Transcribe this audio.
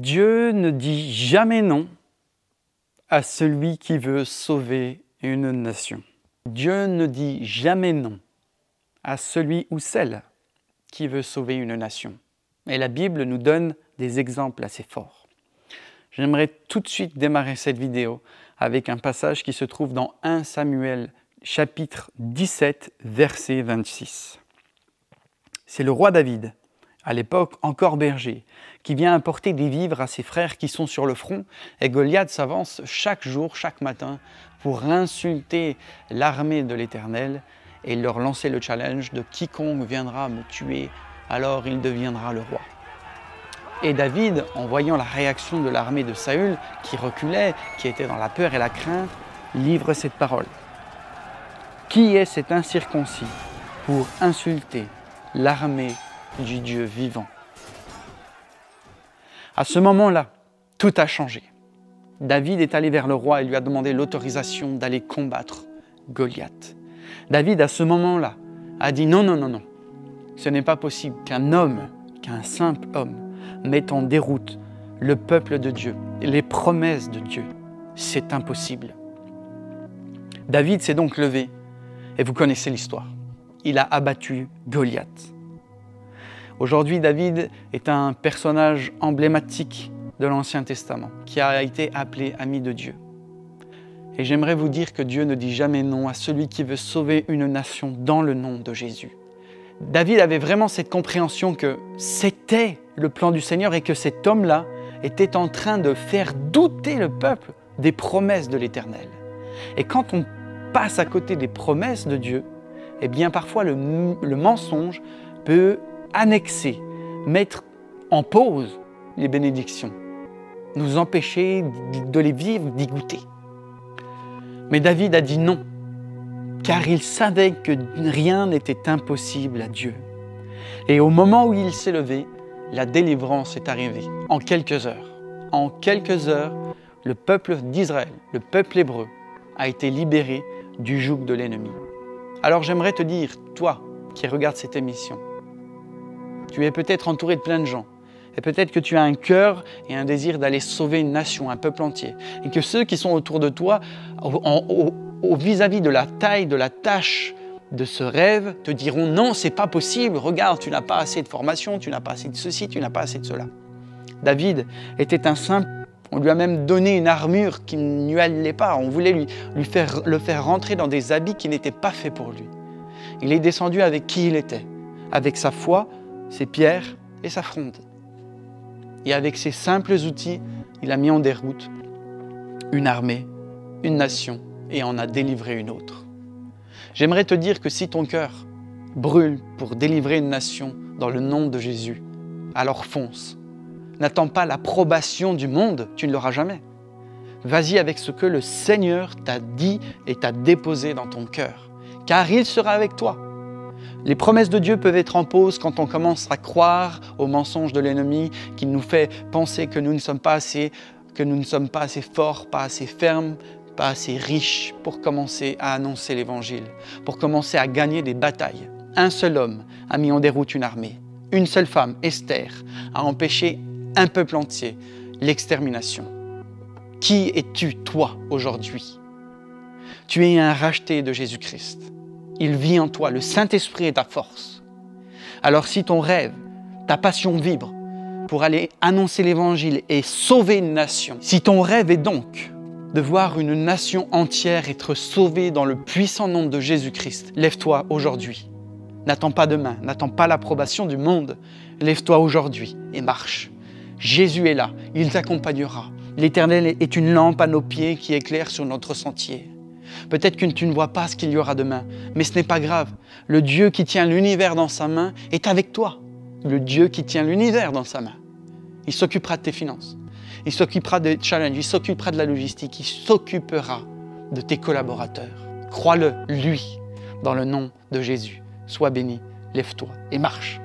Dieu ne dit jamais non à celui qui veut sauver une nation. Dieu ne dit jamais non à celui ou celle qui veut sauver une nation. Et la Bible nous donne des exemples assez forts. J'aimerais tout de suite démarrer cette vidéo avec un passage qui se trouve dans 1 Samuel, chapitre 17, verset 26. C'est le roi David, à l'époque encore berger, qui vient apporter des vivres à ses frères qui sont sur le front, et Goliath s'avance chaque jour, chaque matin, pour insulter l'armée de l'Éternel et leur lancer le challenge de quiconque viendra me tuer, alors il deviendra le roi. Et David, en voyant la réaction de l'armée de Saül, qui reculait, qui était dans la peur et la crainte, livre cette parole. Qui est cet incirconcis pour insulter l'armée du Dieu vivant? À ce moment-là, tout a changé. David est allé vers le roi et lui a demandé l'autorisation d'aller combattre Goliath. David, à ce moment-là, a dit non, non, non, non. Ce n'est pas possible qu'un homme, qu'un simple homme, mette en déroute le peuple de Dieu, les promesses de Dieu. C'est impossible. David s'est donc levé, et vous connaissez l'histoire. Il a abattu Goliath. Aujourd'hui, David est un personnage emblématique de l'Ancien Testament, qui a été appelé ami de Dieu. Et j'aimerais vous dire que Dieu ne dit jamais non à celui qui veut sauver une nation dans le nom de Jésus. David avait vraiment cette compréhension que c'était le plan du Seigneur et que cet homme-là était en train de faire douter le peuple des promesses de l'Éternel. Et quand on passe à côté des promesses de Dieu, eh bien parfois le mensonge peut annexer, mettre en pause les bénédictions, nous empêcher de les vivre, d'y goûter. Mais David a dit non, car il savait que rien n'était impossible à Dieu. Et au moment où il s'est levé, la délivrance est arrivée en quelques heures. En quelques heures, le peuple d'Israël, le peuple hébreu, a été libéré du joug de l'ennemi. Alors j'aimerais te dire, toi qui regardes cette émission, tu es peut-être entouré de plein de gens, et peut-être que tu as un cœur et un désir d'aller sauver une nation, un peuple entier, et que ceux qui sont autour de toi, vis-à-vis de la taille, de la tâche de ce rêve, te diront « Non, c'est pas possible, regarde, tu n'as pas assez de formation, tu n'as pas assez de ceci, tu n'as pas assez de cela. » David était un simple, on lui a même donné une armure qui ne lui allait pas, on voulait le faire rentrer dans des habits qui n'étaient pas faits pour lui. Il est descendu avec qui il était, avec sa foi, ses pierres et sa fronde. Et avec ces simples outils, il a mis en déroute une armée, une nation, et en a délivré une autre. J'aimerais te dire que si ton cœur brûle pour délivrer une nation dans le nom de Jésus, alors fonce. N'attends pas l'approbation du monde, tu ne l'auras jamais. Vas-y avec ce que le Seigneur t'a dit et t'a déposé dans ton cœur, car il sera avec toi. Les promesses de Dieu peuvent être en pause quand on commence à croire aux mensonges de l'ennemi qui nous fait penser que nous ne sommes pas assez forts, pas assez fermes, pas assez riches pour commencer à annoncer l'Évangile, pour commencer à gagner des batailles. Un seul homme a mis en déroute une armée. Une seule femme, Esther, a empêché un peuple entier, l'extermination. Qui es-tu, toi, aujourd'hui? Tu es un racheté de Jésus-Christ. Il vit en toi, le Saint-Esprit est ta force. Alors si ton rêve, ta passion vibre pour aller annoncer l'Évangile et sauver une nation, si ton rêve est donc de voir une nation entière être sauvée dans le puissant nom de Jésus-Christ, lève-toi aujourd'hui. N'attends pas demain, n'attends pas l'approbation du monde. Lève-toi aujourd'hui et marche. Jésus est là, il t'accompagnera. L'Éternel est une lampe à nos pieds qui éclaire sur notre sentier. Peut-être que tu ne vois pas ce qu'il y aura demain, mais ce n'est pas grave. Le Dieu qui tient l'univers dans sa main est avec toi. Le Dieu qui tient l'univers dans sa main. Il s'occupera de tes finances. Il s'occupera des challenges. Il s'occupera de la logistique. Il s'occupera de tes collaborateurs. Crois-le, lui, dans le nom de Jésus. Sois béni, lève-toi et marche.